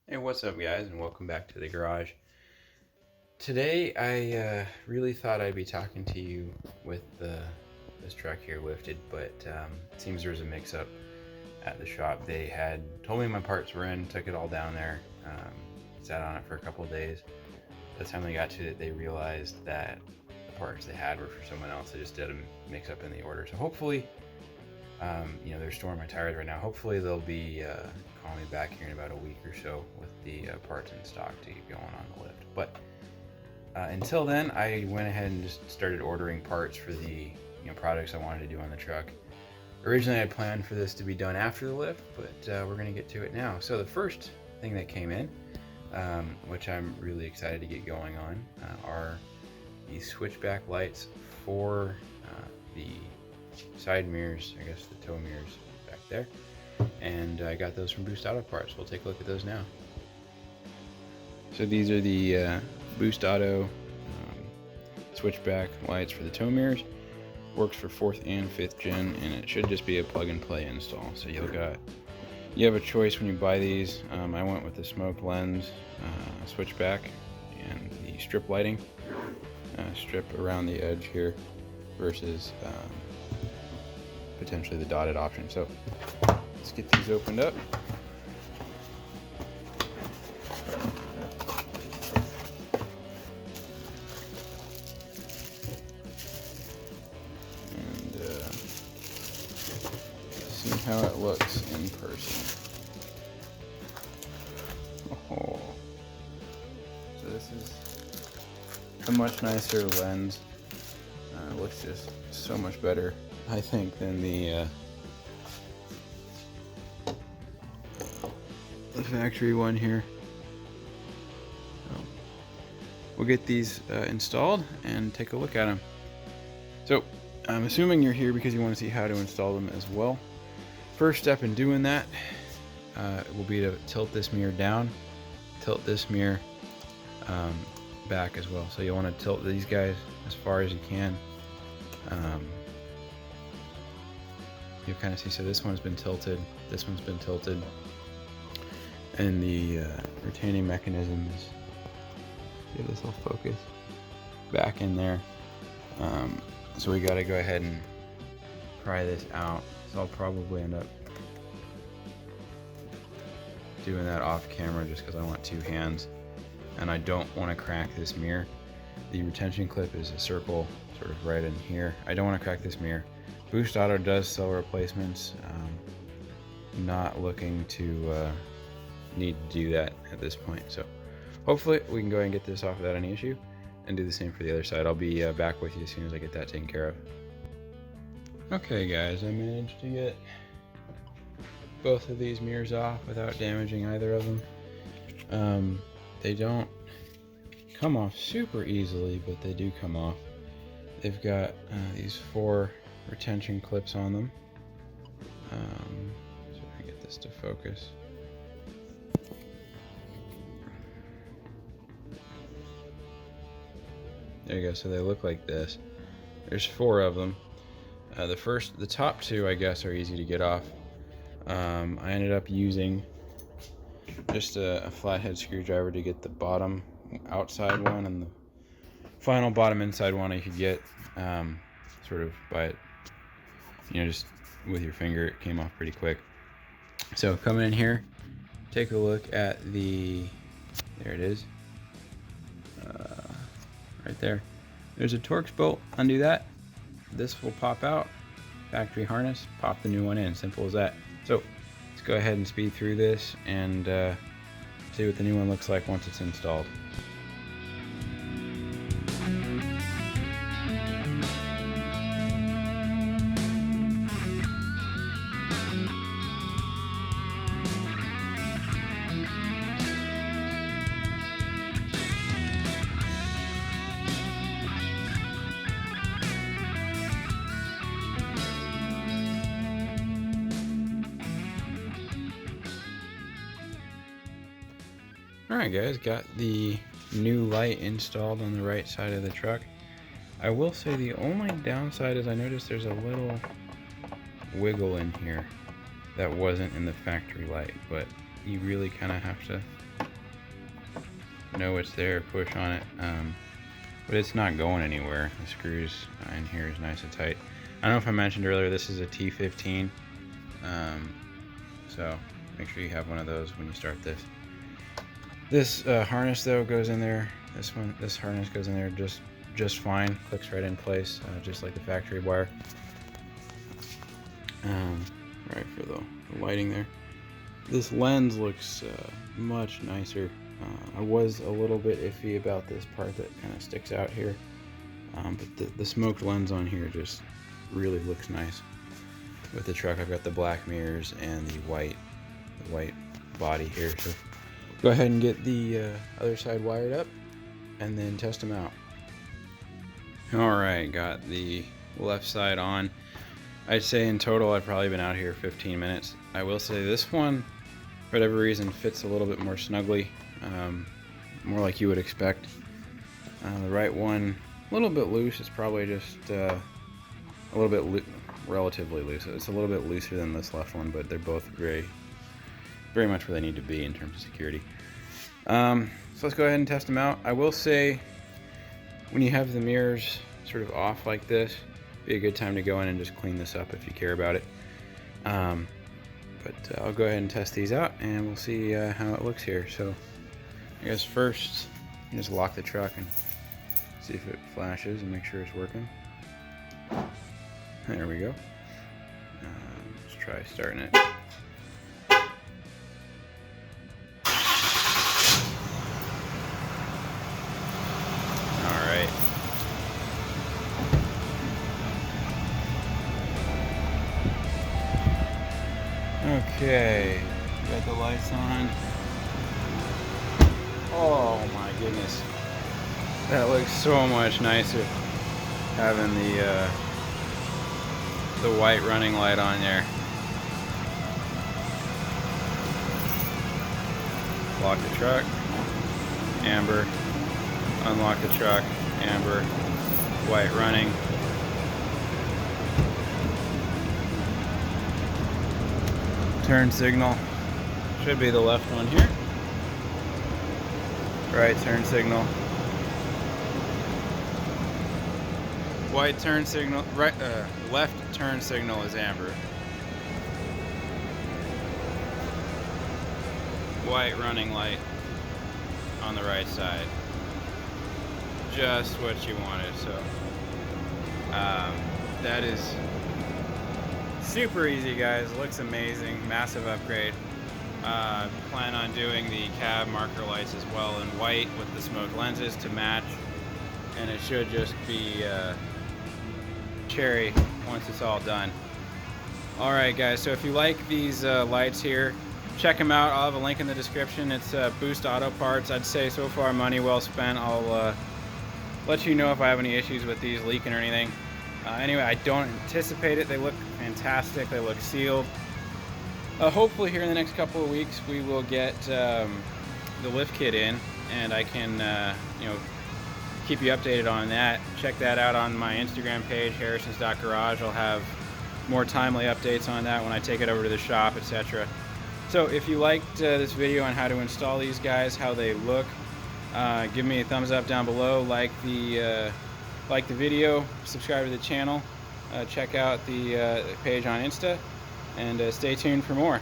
Hey, what's up, guys, and welcome back to the garage. Today, I really thought I'd be talking to you with this truck here lifted, but it seems there was a mix-up at the shop. They had told me my parts were in, took it all down there, sat on it for a couple of days. By the time they got to it, they realized that the parts they had were for someone else. They just did a mix-up in the order. So hopefully, they're storing my tires right now. Hopefully, they'll be calling me back here in about a week or so with the parts in stock to get going on the lift. But until then, I went ahead and just started ordering parts for the products I wanted to do on the truck. Originally, I planned for this to be done after the lift, but we're going to get to it now. So the first thing that came in, which I'm really excited to get going on, are these switchback lights for the side mirrors, I guess the tow mirrors back there. And I got those from Boost Auto Parts. We'll take a look at those now. So these are the Boost Auto switchback lights for the tow mirrors. Works for 4th and 5th gen, and it should just be a plug and play install. So you have a choice when you buy these. I went with the smoke lens switchback and the strip lighting strip around the edge here versus potentially the dotted option. So let's get these opened up. See how it looks in person. Oh, so this is a much nicer lens. It looks just so much better, I think, than the factory one here. So we'll get these installed and take a look at them. So I'm assuming you're here because you want to see how to install them as well. First step in doing that will be to tilt this mirror down, tilt this mirror back as well. So you'll want to tilt these guys as far as you can. You'll kind of see, so this one's been tilted, this one's been tilted, and the retaining mechanisms, get this will focus, back in there. So we got to go ahead and pry this out. So I'll probably end up doing that off camera just because I want two hands and I don't want to crack this mirror. The retention clip is a circle sort of right in here. I don't want to crack this mirror. Boost Auto does sell replacements. Not looking to need to do that at this point. So hopefully we can go ahead and get this off without any issue and do the same for the other side. I'll be back with you as soon as I get that taken care of. Okay guys, I managed to get both of these mirrors off without damaging either of them. They don't come off super easily, but they do come off. They've got these 4 retention clips on them. So I can get this to focus. There you go, so they look like this. There's 4 of them. The top 2, I guess, are easy to get off. I ended up using just a flathead screwdriver to get the bottom outside one and the final bottom inside one I could get sort of by it, just with your finger. It came off pretty quick. So coming in here, take a look at there it is, right there. There's a Torx bolt. Undo that. This will pop out. Factory harness. Pop the new one in. Simple as that. So let's go ahead and speed through this and see what the new one looks like once it's installed. Alright guys, got the new light installed on the right side of the truck. I will say the only downside is I noticed there's a little wiggle in here that wasn't in the factory light, but you really kind of have to know it's there, push on it, but it's not going anywhere. The screws in here is nice and tight. I don't know if I mentioned earlier, this is a T15, so make sure you have one of those when you start this. This harness though goes in there. This harness goes in there just fine. Clicks right in place, just like the factory wire. Right for the lighting there. This lens looks much nicer. I was a little bit iffy about this part that kind of sticks out here, but the smoked lens on here just really looks nice. With the truck, I've got the black mirrors and the white body here. So go ahead and get the other side wired up and then test them out. Alright, got the left side on. I'd say in total I've probably been out here 15 minutes. I will say this one, for whatever reason, fits a little bit more snugly, more like you would expect. The right one, a little bit loose. It's probably just a little bit relatively loose. It's a little bit looser than this left one, but they're both very much where they need to be in terms of security. So let's go ahead and test them out. I will say, when you have the mirrors sort of off like this, be a good time to go in and just clean this up if you care about it. But I'll go ahead and test these out and we'll see how it looks here. So I guess first, you just lock the truck and see if it flashes and make sure it's working. There we go. Let's try starting it. Alright. Okay, got the lights on. Oh my goodness. That looks so much nicer having the white running light on there. Lock the truck, amber. Unlock the truck, amber. White running. Turn signal. Should be the left one here. Right turn signal. White turn signal. Right. Left turn signal is amber. White running light on the right side. Just what you wanted. So that is super easy, guys. Looks amazing. Massive upgrade. Plan on doing the cab marker lights as well in white with the smoked lenses to match, and it should just be cherry once it's all done. Alright guys, so if you like these lights here, check them out. I'll have a link in the description. It's Boost Auto Parts. I'd say so far money well spent. I'll let you know if I have any issues with these leaking or anything. Anyway, I don't anticipate it. They look fantastic. They look sealed. Hopefully here in the next couple of weeks we will get the lift kit in, and I can keep you updated on that. Check that out on my Instagram page, harrisons.garage. I'll have more timely updates on that when I take it over to the shop, etc. So if you liked this video on how to install these guys, how they look, give me a thumbs up down below, like the video, subscribe to the channel, check out the page on Insta, and stay tuned for more.